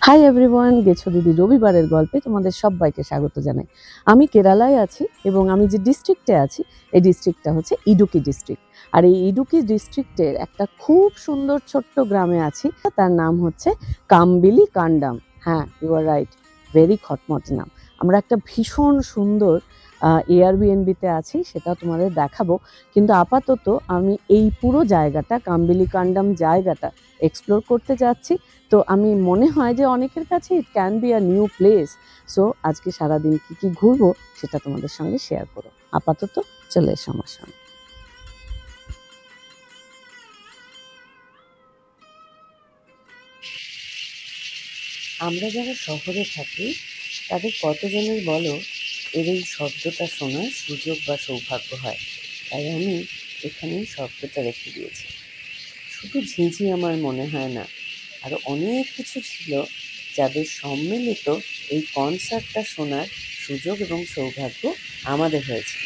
Hi everyone, গেছো দিদি রবিবারের গল্পে তোমাদের সবাইকে স্বাগত জানাই। আমি কেরালায় আছি এবং আমি যে ডিস্ট্রিক্টে আছি এই ডিস্ট্রিক্টটা হচ্ছে ইডুকি ডিস্ট্রিক্ট। আর এই ইডুকি ডিস্ট্রিক্টের একটা খুব সুন্দর ছোট্ট গ্রামে আছি, তার নাম হচ্ছে কাম্বিলি কান্ডাম। হ্যাঁ, ইউ আর রাইট, ভেরি খটমট নাম। আমরা একটা ভীষণ সুন্দর এয়ারবিএনবিতে আছি, সেটা তোমাদের দেখাবো। কিন্তু আপাতত আমি এই পুরো জায়গাটা, কাম্বিলি কান্ডাম জায়গাটা এক্সপ্লোর করতে যাচ্ছি। তো আমি মনে হয় যে অনেকের কাছে it can be a new place. So আজকে সারাদিন কি কি ঘুরবো সেটা তোমাদের সঙ্গে শেয়ার করো। আপাতত চলে এসো আমার সঙ্গে। আমরা যারা শহরে থাকি তাদের কতজনের বলো এর এই শব্দটা শোনার সুযোগ বা সৌভাগ্য হয়। তাই আমি এখানেই শব্দটা রেখে দিয়েছি। শুধু ঝিঁঝি আমার মনে হয় না, আরও অনেক কিছু ছিল যাদের সম্মিলিত এই কনসার্টটা শোনার সুযোগ এবং সৌভাগ্য আমাদের হয়েছিল।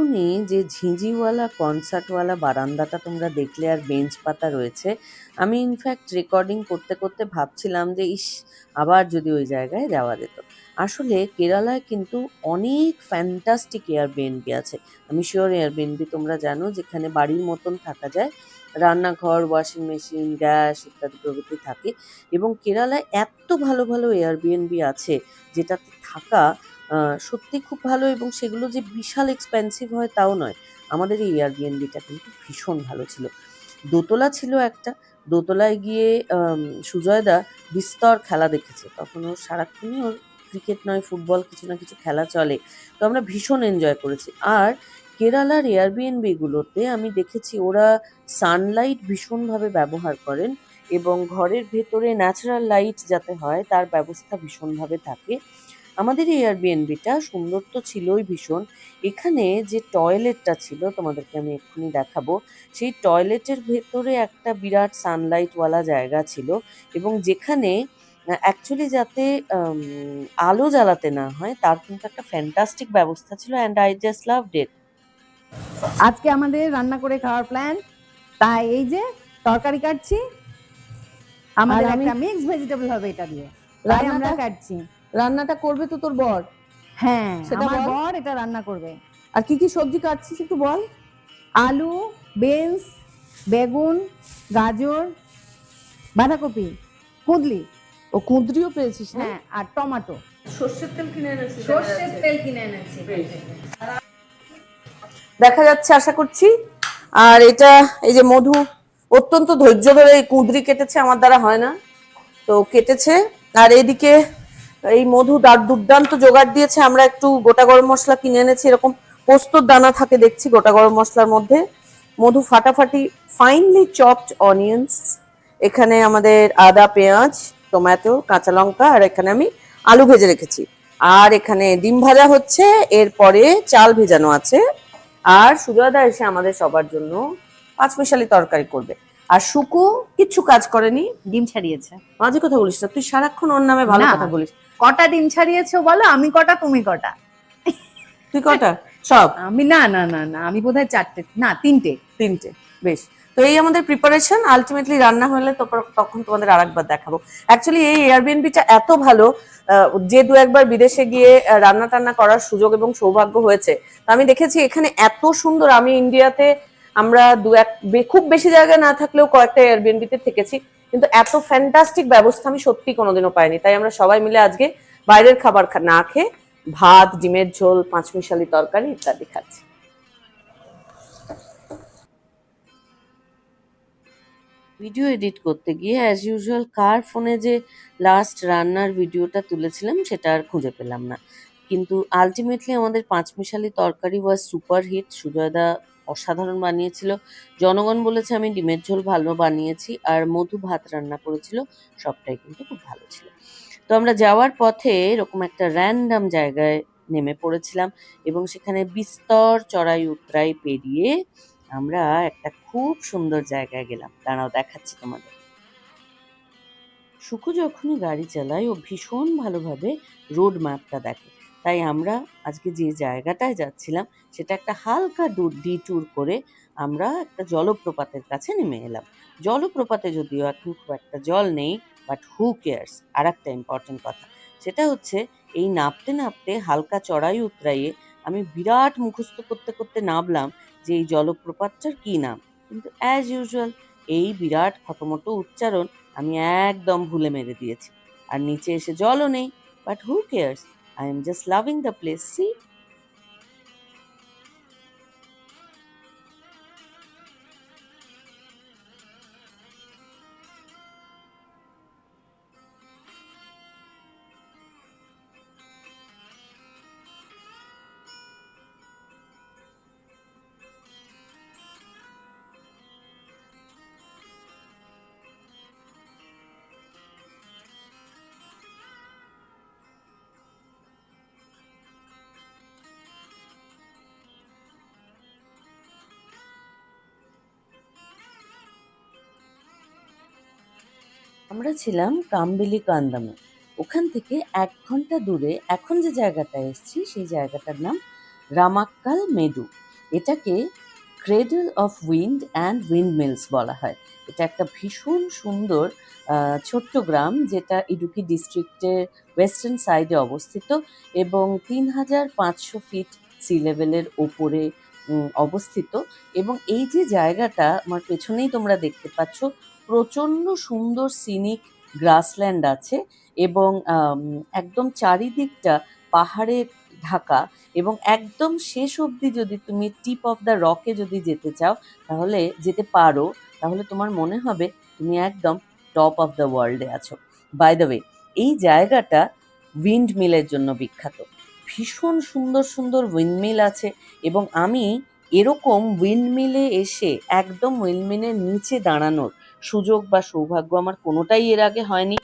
এক্ষুনি যে ঝিঁঝিওয়ালা কনসার্টওয়ালা বারান্দাটা তোমরা দেখলে আর বেঞ্চ পাতা রয়েছে, আমি ইনফ্যাক্ট রেকর্ডিং করতে করতে ভাবছিলাম যে ইস, আবার যদি ওই জায়গায় যাওয়া যেত। আসলে কেরালায় কিন্তু অনেক ফ্যান্টাস্টিক এয়ারবিএনবি আছে। আমি শিওর এয়ারবিএনবি তোমরা জানো, যেখানে বাড়ির মতন থাকা যায়, রান্নাঘর, ওয়াশিং মেশিন, গ্যাস ইত্যাদি প্রভৃতি থাকে। এবং কেরালায় এত ভালো ভালো এয়ারবিএনবি আছে যেটাতে থাকা সত্যিই খুব ভালো, এবং সেগুলো যে বিশাল এক্সপেন্সিভ হয় তাও নয়। আমাদের এই এয়ারবিএনবিটা কিন্তু ভীষণ ভালো ছিল। দোতলা ছিল একটা। দোতলায় গিয়ে সুজয়দা বিস্তর খেলা দেখেছে। তখন ওর সারাক্ষণই ওর ক্রিকেট নয় ফুটবল কিছু না কিছু খেলা চলে। তো আমরা ভীষণ এনজয় করেছি। আর কেরালার এয়ারবিএনবি গুলোতে আমি দেখেছি ওরা সানলাইট ভীষণভাবে ব্যবহার করেন, এবং ঘরের ভেতরে ন্যাচারাল লাইট যাতে হয় তার ব্যবস্থা ভীষণভাবে থাকে। আমাদের এই এয়ারবিএনবিটা সুন্দর তো ছিলই ভীষণ। এখানে যে টয়লেটটা ছিল তোমাদেরকে আমি এক্ষুনি দেখাবো, সেই টয়লেটের ভেতরে একটা বিরাট সানলাইটওয়ালা জায়গা ছিল, এবং যেখানে অ্যাকচুয়ালি যাতে আলো জ্বালাতে না হয় তার কিন্তু একটা ফ্যান্টাস্টিক ব্যবস্থা ছিল, and I just loved it. আজকে আমাদের রান্না করে খাওয়ার প্ল্যান, তাই এই যে তরকারি কাটছি। আমাদের একটা মিক্স ভেজিটেবল হবে এটা দিয়ে, তাই আমরা কাটছি। রান্নাটা করবে তো তোর বর? হ্যাঁ, সেটা আমার বল। বর এটা রান্না করবে। আর কি কি সবজি কাটছিস একটু বল। আলু, বিনস, বেগুন, গাজর, বাঁধাকপি, কুঁদলি, ও কুঁদরিও পেয়েছিস না? হ্যাঁ, আর টমেটো। সর্ষের তেল কিনে এনেছিস? সর্ষের তেল কিনে এনেছি। দেখা যাচ্ছে আশা করছি। আর এটা এই যে মধু অত্যন্ত ধৈর্য ধরে এই কুঁদরি কেটেছে, আমার দ্বারা হয় না, তো কেটেছে। আর এইদিকে এই মধু দুর্দান্ত জোগাড় দিয়েছে। আমরা একটু গোটা গরম মশলা কিনে এনেছি, এরকম পোস্তর দানা থাকে দেখছি গোটা গরম মশলার মধ্যে। মধু ফাটাফাটি ফাইনলি চপড অনিয়ন্স, এখানে আমাদের আদা, পেঁয়াজ, টমেটো, কাঁচা লঙ্কা, আর এখানে আমি আলু ভেজে রেখেছি। আর এখানে ডিম ভাজা হচ্ছে, এরপরে চাল ভেজানো আছে। আর সুজয়দা এসে আমাদের সবার জন্য পাঁচমিশালি তরকারি করবে। আর সুকু কিচ্ছু কাজ করেনি, ডিম ছাড়িয়েছে। মাঝে কথা বলিস না তুই, সারাক্ষণ ওর নামে ভালো কথা বলিস। কটা ডিম ছাড়িয়েছো বলো? আমি কটা, তুমি কটা? তুই কটা? সব? আমি না না না না, আমি বোধহয় চারটে, না তিনটে। তিনটে। বেশ। তো এই আমাদের প্রিপারেশন, আলটিমেটলি রান্না হলে তখন তোমাদের আরেকবার দেখাবো। অ্যাকচুয়ালি এই এয়ারবিএনবিটা এত ভালো, যে দু একবার বিদেশে গিয়ে রান্না টান্না করার সুযোগ এবং সৌভাগ্য হয়েছে, তো আমি দেখেছি এখানে এত সুন্দর। আমি ইন্ডিয়াতে আমরা খুব বেশি জায়গায় না থাকলেও কয়েকটা এয়ারবিএনবিতে থেকেছি, কিন্তু এত ফ্যান্টাস্টিক ব্যবস্থা আমি সত্যি কোনোদিনও পাইনি। তাই আমরা সবাই মিলে আজকে বাইরের খাবার না খেয়ে ভাত, ডিমের ঝোল, পাঁচমিশালি তরকারি ইত্যাদি খাচ্ছি। ভিডিও এডিট করতে গিয়ে অ্যাজ ইউজুয়াল কার ফোনে যে লাস্ট রান্নার ভিডিওটা তুলেছিলাম সেটা আর খুঁজে পেলাম না। কিন্তু আলটিমেটলি আমাদের পাঁচমিশালি তরকারি ওয়াজ সুপার হিট। সুজয়দা অসাধারণ বানিয়েছিল। জনগণ বলেছে আমি ডিমের ঝোল ভালো বানিয়েছি, আর মধু ভাত রান্না করেছিল, সবটাই কিন্তু খুব ভালো ছিল। তো আমরা যাওয়ার পথে এরকম একটা র্যান্ডম জায়গায় নেমে পড়েছিলাম এবং সেখানে বিস্তর চড়াই উতরাই পেরিয়ে আমরা একটা খুব সুন্দর জায়গায় গেলাম। দাঁড়াও দেখাচ্ছি তোমাদের। সুকু যখনই গাড়ি চালায় ও ভীষণ ভালোভাবে রোড ম্যাপটা দেখে, তাই আমরা আজকে যে জায়গাটায় যাচ্ছিলাম সেটা একটা হালকা ডিট্যুর করে আমরা একটা জলপ্রপাতের কাছে নেমে এলাম। জলপ্রপাতে যদিও এখন খুব একটা জল নেই, বাট হু কেয়ার্স। আর একটা ইম্পর্টেন্ট কথা, সেটা হচ্ছে এই নামতে নামতে হালকা চড়াই উতরাইয়ে আমি বিরাট মুখস্থ করতে করতে নামলাম যে এই জলপ্রপাতটার কি নাম, কিন্তু অ্যাজ ইউজুয়াল এই বিরাট খটোমটো উচ্চারণ আমি একদম ভুলে মেরে দিয়েছি। আর নিচে এসে জলও নেই, but who cares, I am just loving the place. See. আমরা ছিলাম কাম্বিলি কান্দামে। ওখান থেকে ১ ঘন্টা দূরে এখন যে জায়গাটায় এসেছি সেই জায়গাটার নাম রামাক্কাল মেডু। এটাকে ক্রেডল অফ উইন্ড অ্যান্ড উইন্ডমিলস বলা হয়। এটা একটা ভীষণ সুন্দর ছোট্ট গ্রাম, যেটা ইডুকি ডিস্ট্রিক্টের ওয়েস্টার্ন সাইডে অবস্থিত এবং ৩৫০০ ফিট সি লেভেলের ওপরে অবস্থিত। এবং এই যে জায়গাটা আমার পেছনেই তোমরা দেখতে পাচ্ছ, প্রচণ্ড সুন্দর সিনিক গ্রাসল্যান্ড আছে এবং একদম চারিদিকটা পাহাড়ে ঢাকা এবং একদম শেষ অবধি যদি তুমি টিপ অফ দ্য রকে যদি যেতে চাও, তাহলে যেতে পারো, তাহলে তোমার মনে হবে তুমি একদম টপ অফ দ্য ওয়ার্ল্ডে আছো। বাই দ্য ওয়ে, এই জায়গাটা উইন্ড মিলের জন্য বিখ্যাত। ভীষণ সুন্দর সুন্দর উইন্ডমিল আছে এবং আমি এরকম উইন্ডমিলে এসে একদম উইন্ডমিলের নিচে দাঁড়ানোর সুযোগ বা সৌভাগ্য আমার কোনোটাই এর আগে হয়নি।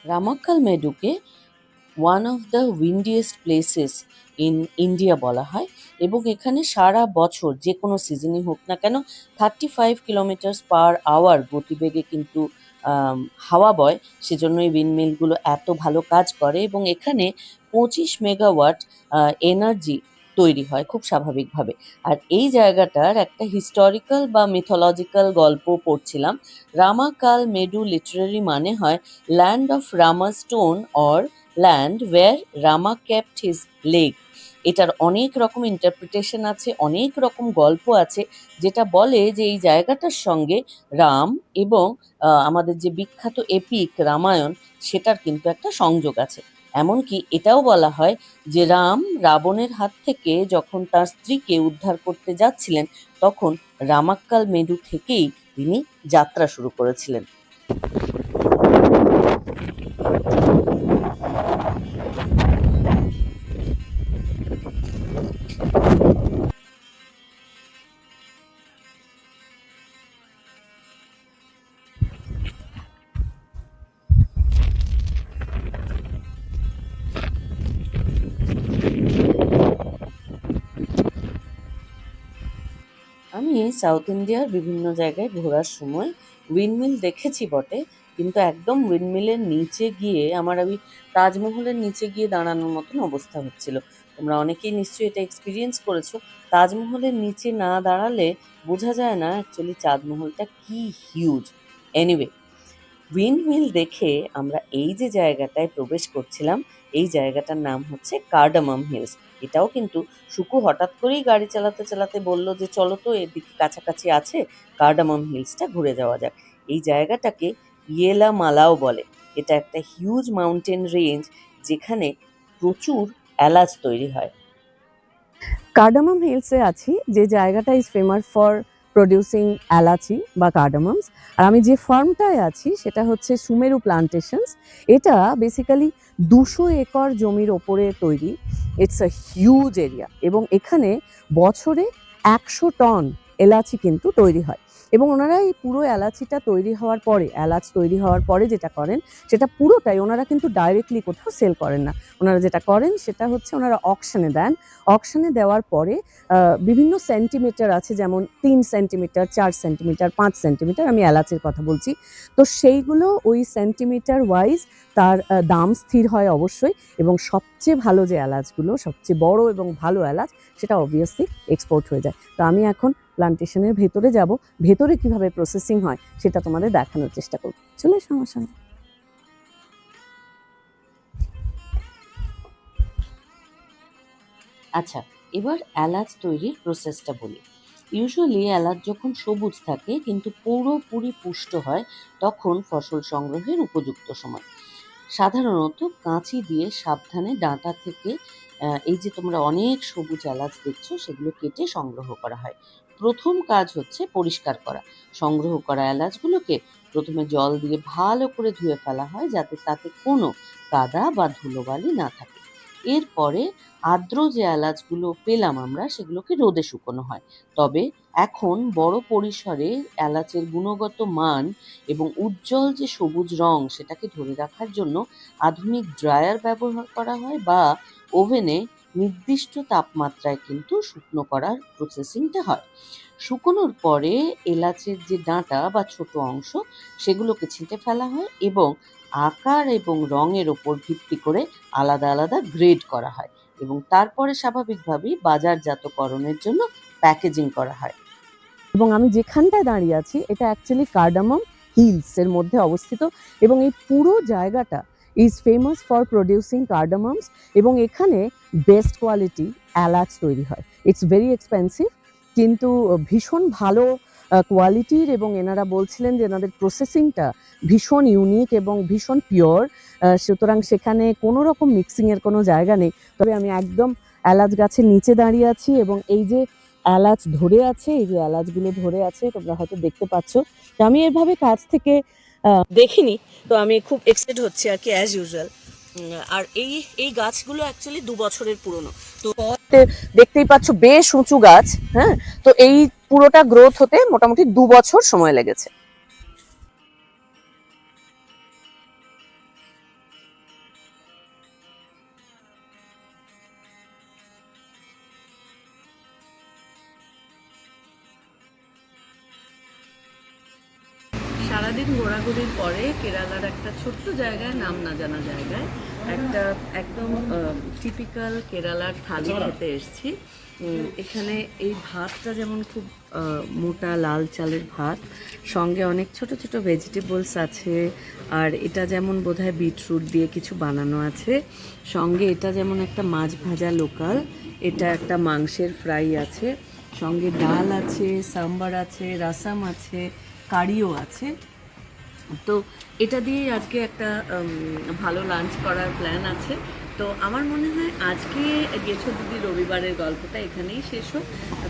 রামাক্কাল মেডুকে one of the windiest places in India বলা হয় এবং এখানে সারা বছর যে কোনো সিজনই হোক না কেন 35 কিলোমিটার/আওয়ার গতিবেগে কিন্তু হাওয়া বয়, সেজন্য এই উইন্ডমিলগুলো এত ভালো কাজ করে এবং এখানে 25 মেগাওয়াট এনার্জি তৈরি হয় খুব স্বাভাবিকভাবে। আর এই জায়গাটার একটা হিস্টোরিক্যাল বা মিথোলজিক্যাল গল্প পড়ছিলাম। রামাকাল মেডু লিটারারি মানে হয় land of Rama stone or land where Rama kept his leg. এটার অনেক রকম ইন্টারপ্রিটেশন আছে, অনেক রকম গল্প আছে, যেটা বলে যে এই জায়গাটার সঙ্গে রাম এবং আমাদের যে বিখ্যাত এপিক রামায়ণ সেটার কিন্তু একটা সংযোগ আছে। এমনকি এটাও বলা হয় যে রাম রাবণের হাত থেকে যখন তার স্ত্রীকে উদ্ধার করতে যাচ্ছিলেন, তখন রামাক্কাল মেডু থেকেই তিনি যাত্রা শুরু করেছিলেন। আমি সাউথ ইন্ডিয়ার বিভিন্ন জায়গায় ঘোরার সময় উইন্ডমিল দেখেছি বটে, কিন্তু একদম উইন্ডমিলের নিচে গিয়ে আমার ওই তাজমহলের নিচে গিয়ে দাঁড়ানোর মতন অবস্থা হচ্ছিল। তোমরা অনেকেই নিশ্চয়ই এটা এক্সপিরিয়েন্স করেছো। তাজমহলের নিচে না দাঁড়ালে বোঝা যায় না অ্যাকচুয়ালি তাজমহলটা কি হিউজ। এনিওয়ে, উইন্ডমিল দেখে আমরা এই যে জায়গাটায় প্রবেশ করছিলাম, এই জায়গাটার নাম হচ্ছে কার্ডামাম হিলস। এটাও কিন্তু সুকু হঠাৎ করেই গাড়ি চালাতে চালাতে বলল যে চলো তো এদিকে কাছাকাছি আছে, কার্ডামাম হিলসটা ঘুরে যাওয়া যাক। এই জায়গাটাকে ইয়েলা মালাও বলে। এটা একটা হিউজ মাউন্টেন রেঞ্জ যেখানে প্রচুর এলাচ তৈরি হয়। কার্ডামাম হিলসে আছি, যে জায়গাটা ইজ ফেমাস ফর প্রডিউসিং এলাচি বা কার্ডামামস। আর আমি যে ফার্মটায় আছি সেটা হচ্ছে সুমেরু প্লান্টেশনস। এটা বেসিক্যালি 200 একর জমির ওপরে তৈরি। ইটস আ হিউজ এরিয়া, এবং এখানে বছরে 100 টন এলাচি কিন্তু তৈরি হয়। এবং ওনারা এই পুরো এলাচিটা তৈরি হওয়ার পরে, এলাচ তৈরি হওয়ার পরে যেটা করেন সেটা পুরোটাই ওনারা কিন্তু ডাইরেক্টলি কোথাও সেল করেন না। ওনারা যেটা করেন সেটা হচ্ছে ওনারা অকশনে দেন। অকশনে দেওয়ার পরে বিভিন্ন সেন্টিমিটার আছে, যেমন 3 সেন্টিমিটার, 4 সেন্টিমিটার, 5 সেন্টিমিটার, আমি এলাচের কথা বলছি। তো সেইগুলো ওই সেন্টিমিটার ওয়াইজ তার দাম স্থির হয় অবশ্যই। এবং সবচেয়ে ভালো যে এলাচগুলো, সবচেয়ে বড় এবং ভালো এলাচ, সেটা অবভিয়াসলি এক্সপোর্ট হয়ে যায়। তো আমি এখন প্লান্টেশনের ভেতরে যাব, ভেতরে কিভাবে প্রসেসিং হয় সেটা তোমাদের দেখানোর চেষ্টা করব। চলে এসো আমার সঙ্গে। আচ্ছা, এবার এলাচ তৈরির প্রসেসটা বলি। ইউজুয়ালি এলাচ যখন সবুজ থাকে কিন্তু পুরোপুরি পুষ্ট হয়, তখন ফসল সংগ্রহের উপযুক্ত সময়। সাধারণত কাঁচি দিয়ে সাবধানে ডাঁটা থেকে এই যে তোমরা অনেক সবুজ এলাচ দেখছো, সেগুলো কেটে সংগ্রহ করা হয়। প্রথম কাজ হচ্ছে পরিষ্কার করা। সংগ্রহ করা এলাচগুলোকে প্রথমে জল দিয়ে ভালো করে ধুয়ে ফেলা হয়, যাতে তাতে কোনো কাদা বা ধুলোবালি না থাকে। এরপরে আর্দ্র যে এলাচগুলো পেলাম আমরা, সেগুলোকে রোদে শুকোনো হয়। তবে এখন বড় পরিসরে এলাচের গুণগত মান এবং উজ্জ্বল যে সবুজ রং, সেটাকে ধরে রাখার জন্য আধুনিক ড্রায়ার ব্যবহার করা হয়, বা ওভেনে নির্দিষ্ট তাপমাত্রায় কিন্তু শুকনো করার প্রসেসিংটা হয়। শুকোনোর পরে এলাচের যে ডাঁটা বা ছোট অংশ, সেগুলোকে ছেঁটে ফেলা হয় এবং আকার এবং রঙের ওপর ভিত্তি করে আলাদা আলাদা গ্রেড করা হয়, এবং তারপরে স্বাভাবিকভাবেই বাজারজাতকরণের জন্য প্যাকেজিং করা হয়। এবং আমি যেখানটায় দাঁড়িয়ে আছি এটা অ্যাকচুয়ালি কার্ডামাম হিলস এর মধ্যে অবস্থিত, এবং এই পুরো জায়গাটা ইজ ফেমাস ফর প্রডিউসিং কার্ডামামস। এবং এখানে বেস্ট কোয়ালিটি এলাচ তৈরি হয়। ইটস ভেরি এক্সপেন্সিভ, কিন্তু ভীষণ ভালো কোয়ালিটির। এবং এনারা বলছিলেন যে এনাদের প্রসেসিংটা ভীষণ ইউনিক এবং ভীষণ পিওর। সুতরাং সেখানে কোনো রকম মিক্সিংয়ের কোনো জায়গা নেই। তবে আমি একদম এলাচ গাছের নিচে দাঁড়িয়ে আছি, এবং এই যে এলাচ ধরে আছে, এই যে এলাচগুলো ধরে আছে তোমরা হয়তো দেখতে পাচ্ছ। তো আমি এভাবে কাছ থেকে দেখিনি, তো আমি খুব এক্সাইটেড হচ্ছি আর কি, অ্যাজ ইউজুয়াল। আর এই এই গাছগুলো অ্যাকচুয়ালি 2 বছরের পুরনো। তো দেখতেই পাচ্ছ বেশ উঁচু গাছ। হ্যাঁ, তো এই পুরোটা গ্রোথ হতে মোটামুটি 2 বছর সময় লেগেছে। সারাদিন ঘোরাঘুরির পরে কেরালার একটা ছোট্ট জায়গায়, নাম না জানা জায়গায়, একটা একদম টিপিক্যাল কেরালার থালি খেতে এসেছি। এখানে এই ভাতটা যেমন খুব মোটা লাল চালের ভাত, সঙ্গে অনেক ছোট ছোট ভেজিটেবলস আছে। আর এটা যেমন বোধহয় বিটরুট দিয়ে কিছু বানানো আছে। সঙ্গে এটা যেমন একটা মাছ ভাজা লোকাল, এটা একটা মাংসের ফ্রাই আছে, সঙ্গে ডাল আছে, সাম্বার আছে, রাসাম আছে, কারিও আছে। তো এটা দিয়েই আজকে একটা ভালো লাঞ্চ করার প্ল্যান আছে। তো আমার মনে হয় আজকে গেছো দিদি রবিবারের গল্পটা এখানেই শেষ হোক,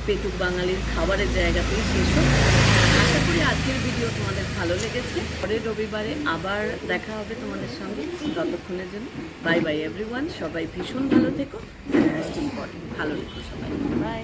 পেটুক বাঙালির খাবারের জায়গাতেই শেষ হোক। আশা করি আজকের ভিডিও তোমাদের ভালো লেগেছে। পরের রবিবারে আবার দেখা হবে তোমাদের সঙ্গে। ততক্ষণের জন্য বাই বাই এভরিওয়ান। সবাই ভীষণ ভালো থেকো, রেস্ট ইম্পর্টেন্ট, ভালো থেকো সবাই, বাই।